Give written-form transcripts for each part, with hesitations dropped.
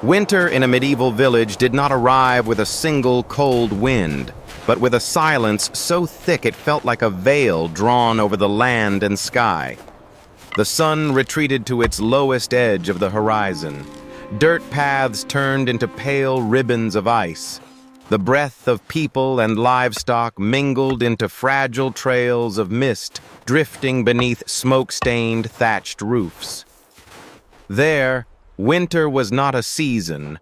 Winter in a medieval village did not arrive with a single cold wind, but with a silence so thick it felt like a veil drawn over the land and sky. The sun retreated to its lowest edge of the horizon. Dirt paths turned into pale ribbons of ice. The breath of people and livestock mingled into fragile trails of mist drifting beneath smoke-stained thatched roofs. There, winter was not a season,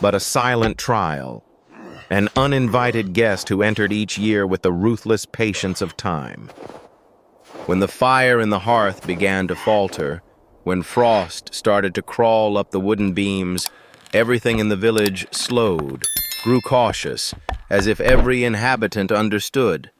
but a silent trial, an uninvited guest who entered each year with the ruthless patience of time. When the fire in the hearth began to falter, when frost started to crawl up the wooden beams, everything in the village slowed, grew cautious, as if every inhabitant understood.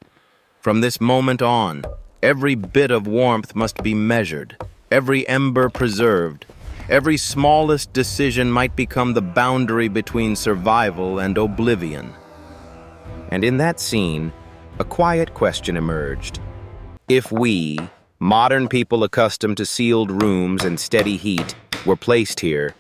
From this moment on, every bit of warmth must be measured, every ember preserved. Every smallest decision might become the boundary between survival and oblivion. And in that scene, a quiet question emerged. If we, modern people accustomed to sealed rooms and steady heat, were placed here,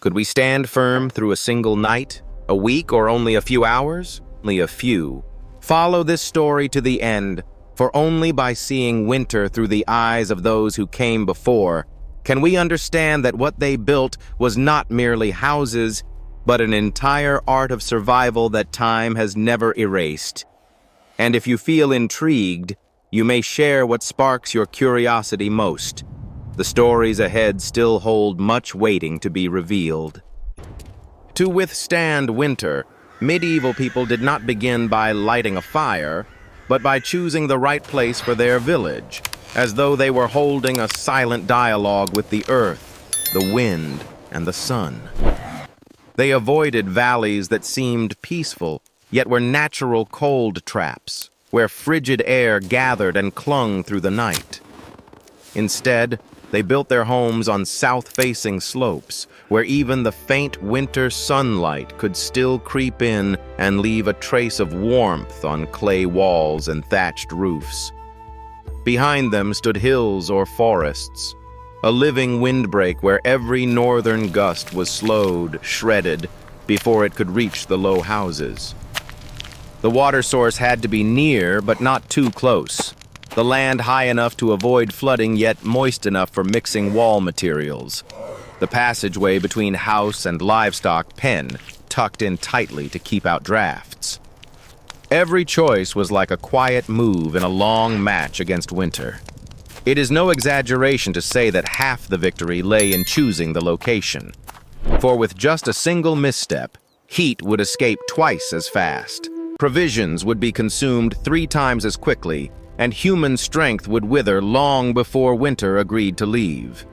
could we stand firm through a single night, a week, or only a few hours? Only a few. Follow this story to the end, for only by seeing winter through the eyes of those who came before can we understand that what they built was not merely houses, but an entire art of survival that time has never erased. And if you feel intrigued, you may share what sparks your curiosity most. The stories ahead still hold much waiting to be revealed. To withstand winter, medieval people did not begin by lighting a fire, but by choosing the right place for their village, as though they were holding a silent dialogue with the earth, the wind, and the sun. They avoided valleys that seemed peaceful, yet were natural cold traps, where frigid air gathered and clung through the night. Instead, they built their homes on south-facing slopes, where even the faint winter sunlight could still creep in and leave a trace of warmth on clay walls and thatched roofs. Behind them stood hills or forests, a living windbreak where every northern gust was slowed, shredded, before it could reach the low houses. The water source had to be near, but not too close. The land high enough to avoid flooding, yet moist enough for mixing wall materials. The passageway between house and livestock pen tucked in tightly to keep out drafts. Every choice was like a quiet move in a long match against winter. It is no exaggeration to say that half the victory lay in choosing the location. For with just a single misstep, heat would escape twice as fast, provisions would be consumed 3 times as quickly, and human strength would wither long before winter agreed to leave.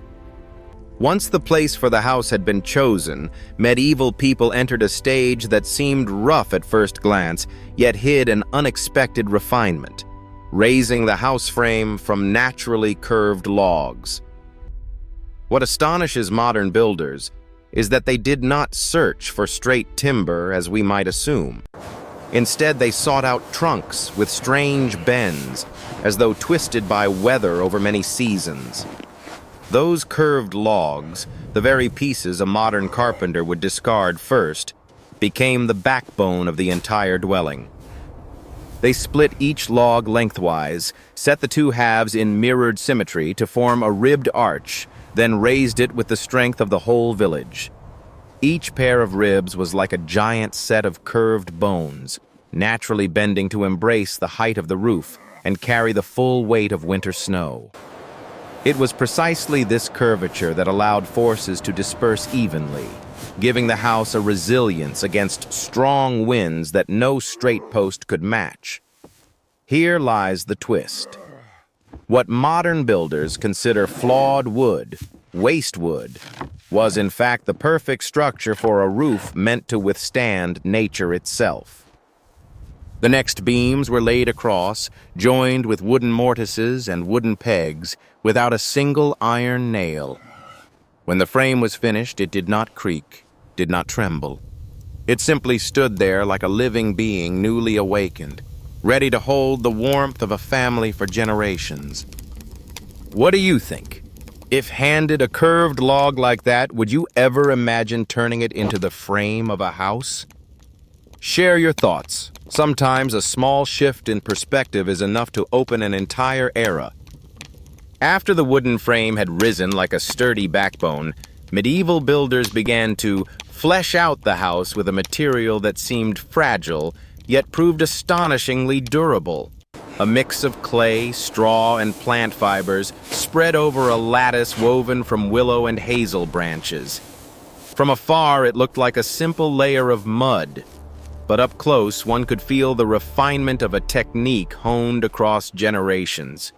Once the place for the house had been chosen, medieval people entered a stage that seemed rough at first glance, yet hid an unexpected refinement, raising the house frame from naturally curved logs. What astonishes modern builders is that they did not search for straight timber as we might assume. Instead, they sought out trunks with strange bends, as though twisted by weather over many seasons. Those curved logs, the very pieces a modern carpenter would discard first, became the backbone of the entire dwelling. They split each log lengthwise, set the 2 halves in mirrored symmetry to form a ribbed arch, then raised it with the strength of the whole village. Each pair of ribs was like a giant set of curved bones, naturally bending to embrace the height of the roof and carry the full weight of winter snow. It was precisely this curvature that allowed forces to disperse evenly, giving the house a resilience against strong winds that no straight post could match. Here lies the twist. What modern builders consider flawed wood, waste wood, was in fact the perfect structure for a roof meant to withstand nature itself. The next beams were laid across, joined with wooden mortises and wooden pegs, without a single iron nail. When the frame was finished, it did not creak, did not tremble. It simply stood there like a living being newly awakened, ready to hold the warmth of a family for generations. What do you think? If handed a curved log like that, would you ever imagine turning it into the frame of a house? Share your thoughts. Sometimes a small shift in perspective is enough to open an entire era. After the wooden frame had risen like a sturdy backbone, medieval builders began to flesh out the house with a material that seemed fragile, yet proved astonishingly durable. A mix of clay, straw, and plant fibers spread over a lattice woven from willow and hazel branches. From afar, it looked like a simple layer of mud, but up close, one could feel the refinement of a technique honed across generations.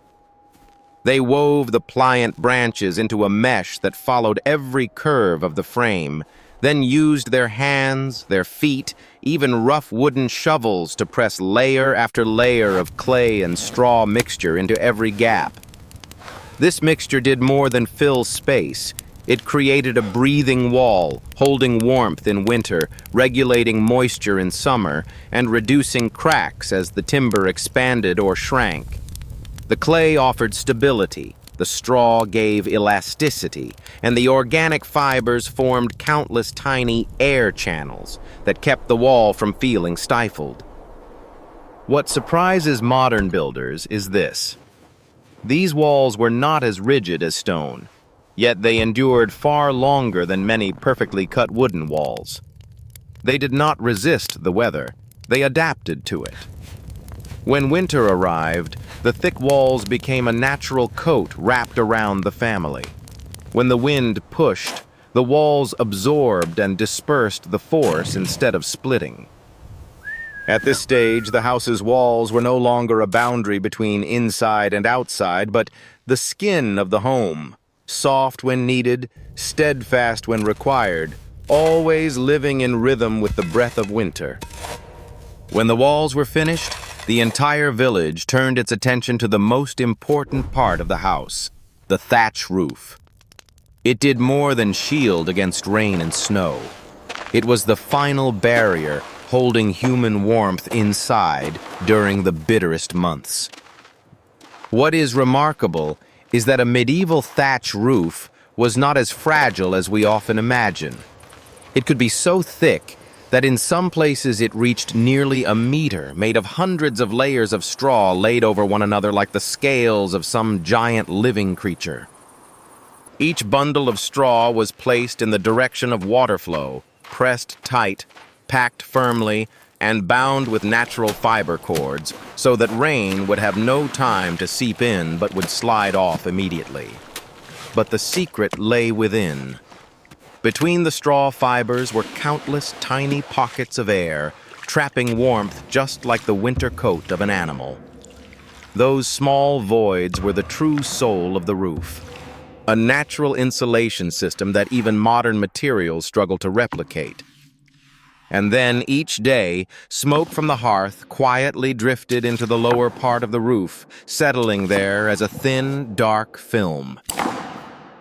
They wove the pliant branches into a mesh that followed every curve of the frame, then used their hands, their feet, even rough wooden shovels to press layer after layer of clay and straw mixture into every gap. This mixture did more than fill space. It created a breathing wall, holding warmth in winter, regulating moisture in summer, and reducing cracks as the timber expanded or shrank. The clay offered stability, the straw gave elasticity, and the organic fibers formed countless tiny air channels that kept the wall from feeling stifled. What surprises modern builders is this. These walls were not as rigid as stone, yet they endured far longer than many perfectly cut wooden walls. They did not resist the weather, they adapted to it. When winter arrived, the thick walls became a natural coat wrapped around the family. When the wind pushed, the walls absorbed and dispersed the force instead of splitting. At this stage, the house's walls were no longer a boundary between inside and outside, but the skin of the home, soft when needed, steadfast when required, always living in rhythm with the breath of winter. When the walls were finished, the entire village turned its attention to the most important part of the house, the thatch roof. It did more than shield against rain and snow. It was the final barrier holding human warmth inside during the bitterest months. What is remarkable is that a medieval thatch roof was not as fragile as we often imagine. It could be so thick that in some places it reached nearly a meter, made of hundreds of layers of straw laid over one another like the scales of some giant living creature. Each bundle of straw was placed in the direction of water flow, pressed tight, packed firmly, and bound with natural fiber cords so that rain would have no time to seep in but would slide off immediately. But the secret lay within. Between the straw fibers were countless tiny pockets of air, trapping warmth just like the winter coat of an animal. Those small voids were the true soul of the roof, a natural insulation system that even modern materials struggle to replicate. And then, each day, smoke from the hearth quietly drifted into the lower part of the roof, settling there as a thin, dark film.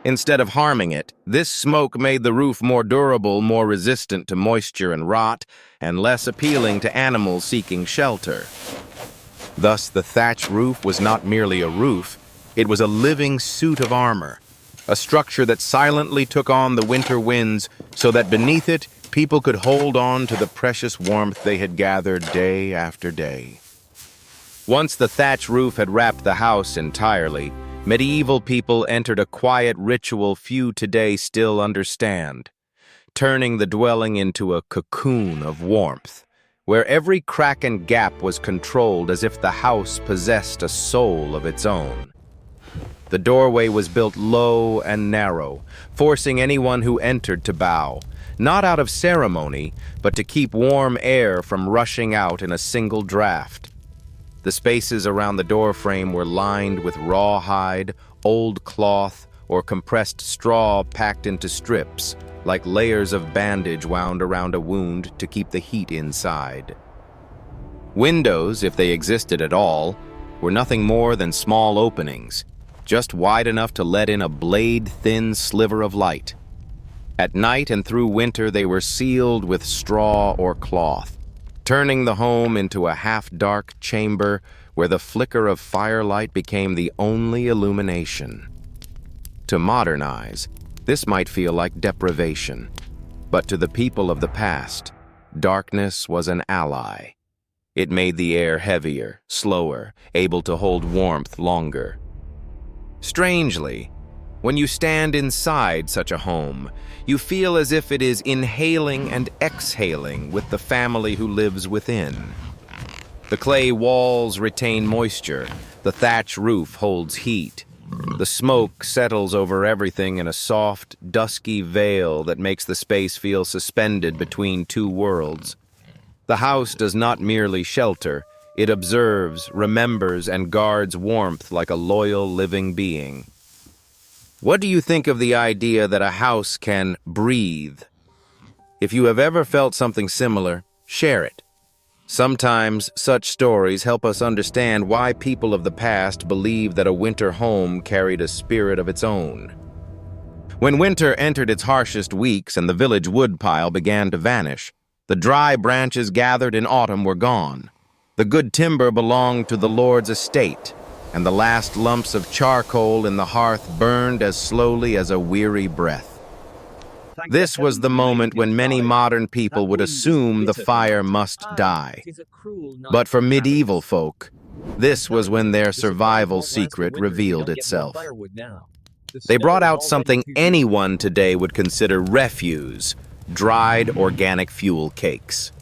Instead of harming it, this smoke made the roof more durable, more resistant to moisture and rot, and less appealing to animals seeking shelter. Thus, the thatch roof was not merely a roof, it was a living suit of armor, a structure that silently took on the winter winds so that beneath it, people could hold on to the precious warmth they had gathered day after day. Once the thatch roof had wrapped the house entirely, medieval people entered a quiet ritual few today still understand, turning the dwelling into a cocoon of warmth, where every crack and gap was controlled as if the house possessed a soul of its own. The doorway was built low and narrow, forcing anyone who entered to bow, not out of ceremony, but to keep warm air from rushing out in a single draft. The spaces around the doorframe were lined with rawhide, old cloth, or compressed straw packed into strips, like layers of bandage wound around a wound to keep the heat inside. Windows, if they existed at all, were nothing more than small openings, just wide enough to let in a blade-thin sliver of light. At night and through winter they were sealed with straw or cloth, turning the home into a half-dark chamber where the flicker of firelight became the only illumination. To modernize, this might feel like deprivation. But to the people of the past, darkness was an ally. It made the air heavier, slower, able to hold warmth longer. Strangely, when you stand inside such a home, you feel as if it is inhaling and exhaling with the family who lives within. The clay walls retain moisture, the thatch roof holds heat. The smoke settles over everything in a soft, dusky veil that makes the space feel suspended between two worlds. The house does not merely shelter, it observes, remembers, and guards warmth like a loyal living being. What do you think of the idea that a house can breathe? If you have ever felt something similar, share it. Sometimes such stories help us understand why people of the past believed that a winter home carried a spirit of its own. When winter entered its harshest weeks and the village woodpile began to vanish, the dry branches gathered in autumn were gone. The good timber belonged to the Lord's estate, and the last lumps of charcoal in the hearth burned as slowly as a weary breath. This was the moment when many modern people would assume the fire must die. But for medieval folk, this was when their survival secret revealed itself. They brought out something anyone today would consider refuse: dried organic fuel cakes.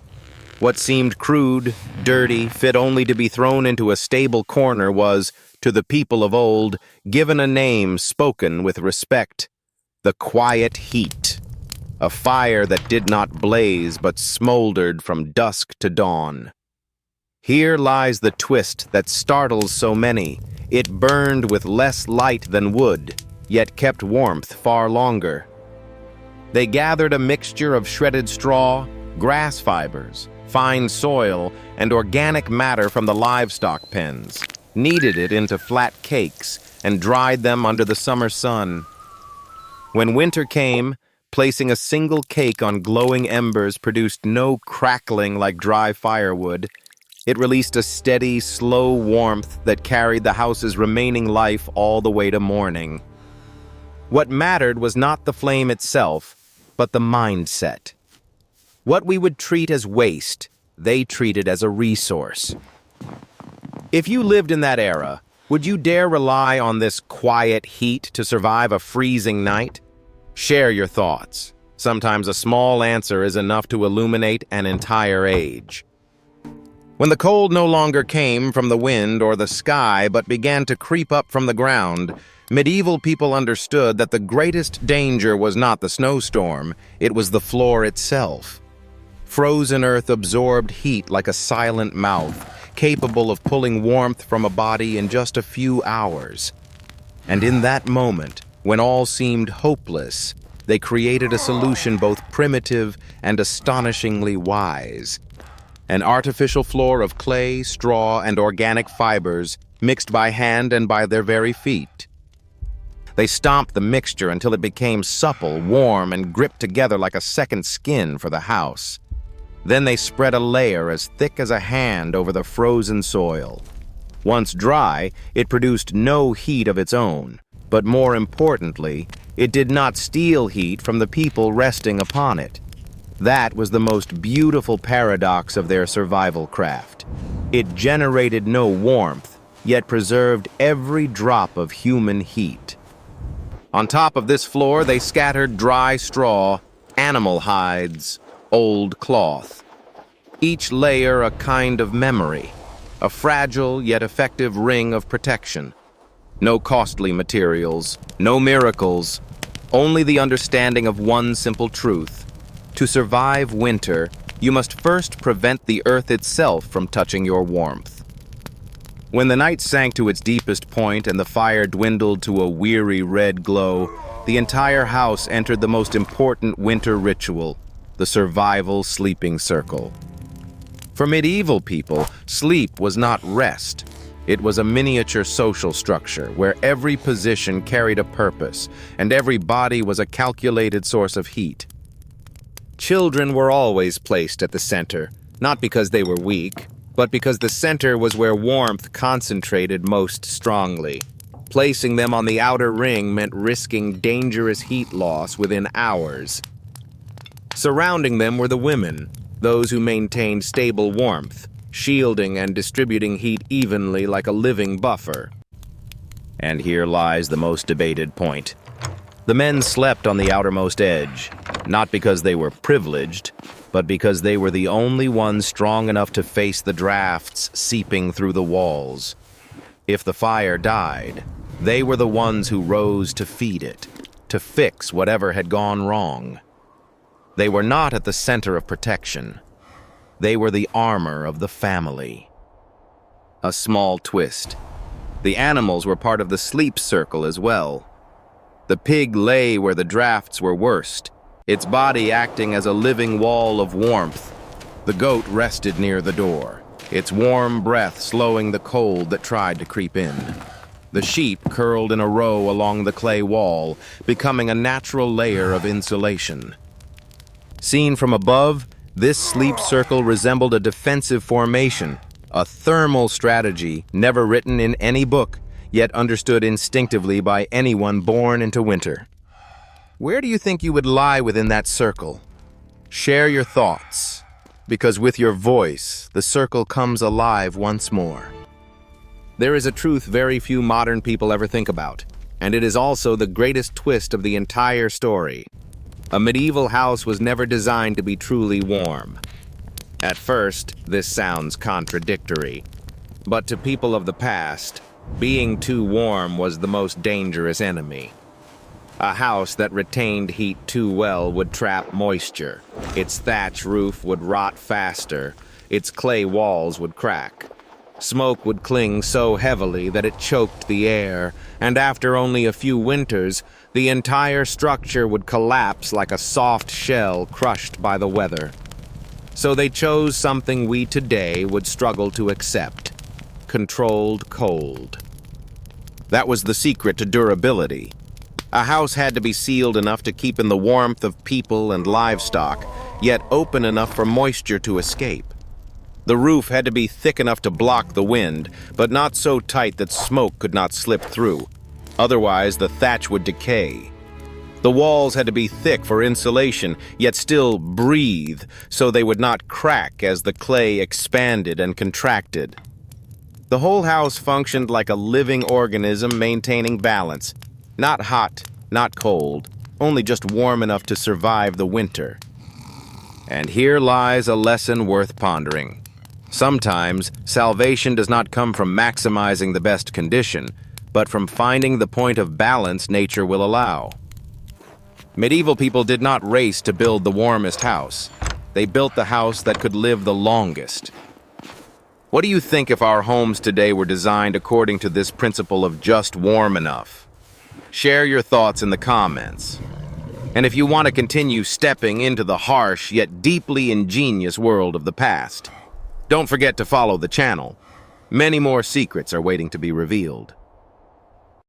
What seemed crude, dirty, fit only to be thrown into a stable corner was, to the people of old, given a name spoken with respect: the quiet heat. A fire that did not blaze but smoldered from dusk to dawn. Here lies the twist that startles so many. It burned with less light than wood, yet kept warmth far longer. They gathered a mixture of shredded straw, grass fibers, fine soil, and organic matter from the livestock pens, kneaded it into flat cakes, and dried them under the summer sun. When winter came, placing a single cake on glowing embers produced no crackling like dry firewood. It released a steady, slow warmth that carried the house's remaining life all the way to morning. What mattered was not the flame itself, but the mindset. What we would treat as waste, they treated as a resource. If you lived in that era, would you dare rely on this quiet heat to survive a freezing night? Share your thoughts. Sometimes a small answer is enough to illuminate an entire age. When the cold no longer came from the wind or the sky but began to creep up from the ground, medieval people understood that the greatest danger was not the snowstorm, it was the floor itself. Frozen earth absorbed heat like a silent mouth, capable of pulling warmth from a body in just a few hours. And in that moment, when all seemed hopeless, they created a solution both primitive and astonishingly wise. An artificial floor of clay, straw, and organic fibers mixed by hand and by their very feet. They stomped the mixture until it became supple, warm, and gripped together like a second skin for the house. Then they spread a layer as thick as a hand over the frozen soil. Once dry, it produced no heat of its own. But more importantly, it did not steal heat from the people resting upon it. That was the most beautiful paradox of their survival craft. It generated no warmth, yet preserved every drop of human heat. On top of this floor, they scattered dry straw, animal hides, old cloth. Each layer a kind of memory, a fragile yet effective ring of protection. No costly materials, no miracles, only the understanding of one simple truth. To survive winter, you must first prevent the earth itself from touching your warmth. When the night sank to its deepest point and the fire dwindled to a weary red glow, the entire house entered the most important winter ritual, the survival sleeping circle. For medieval people, sleep was not rest. It was a miniature social structure where every position carried a purpose and every body was a calculated source of heat. Children were always placed at the center, not because they were weak, but because the center was where warmth concentrated most strongly. Placing them on the outer ring meant risking dangerous heat loss within hours. Surrounding them were the women, those who maintained stable warmth, shielding and distributing heat evenly like a living buffer. And here lies the most debated point. The men slept on the outermost edge, not because they were privileged, but because they were the only ones strong enough to face the drafts seeping through the walls. If the fire died, they were the ones who rose to feed it, to fix whatever had gone wrong. They were not at the center of protection. They were the armor of the family. A small twist. The animals were part of the sleep circle as well. The pig lay where the drafts were worst, its body acting as a living wall of warmth. The goat rested near the door, its warm breath slowing the cold that tried to creep in. The sheep curled in a row along the clay wall, becoming a natural layer of insulation. Seen from above, this sleep circle resembled a defensive formation, a thermal strategy never written in any book, yet understood instinctively by anyone born into winter. Where do you think you would lie within that circle? Share your thoughts, because with your voice, the circle comes alive once more. There is a truth very few modern people ever think about, and it is also the greatest twist of the entire story. A medieval house was never designed to be truly warm. At first, this sounds contradictory, but to people of the past, being too warm was the most dangerous enemy. A house that retained heat too well would trap moisture. Its thatch roof would rot faster. Its clay walls would crack. Smoke would cling so heavily that it choked the air, and after only a few winters, the entire structure would collapse like a soft shell crushed by the weather. So they chose something we today would struggle to accept: controlled cold. That was the secret to durability. A house had to be sealed enough to keep in the warmth of people and livestock, yet open enough for moisture to escape. The roof had to be thick enough to block the wind, but not so tight that smoke could not slip through. Otherwise, the thatch would decay. The walls had to be thick for insulation, yet still breathe, so they would not crack as the clay expanded and contracted. The whole house functioned like a living organism maintaining balance. Not hot, not cold, only just warm enough to survive the winter. And here lies a lesson worth pondering. Sometimes, salvation does not come from maximizing the best condition, but from finding the point of balance nature will allow. Medieval people did not race to build the warmest house. They built the house that could live the longest. What do you think if our homes today were designed according to this principle of just warm enough? Share your thoughts in the comments. And if you want to continue stepping into the harsh yet deeply ingenious world of the past, don't forget to follow the channel. Many more secrets are waiting to be revealed.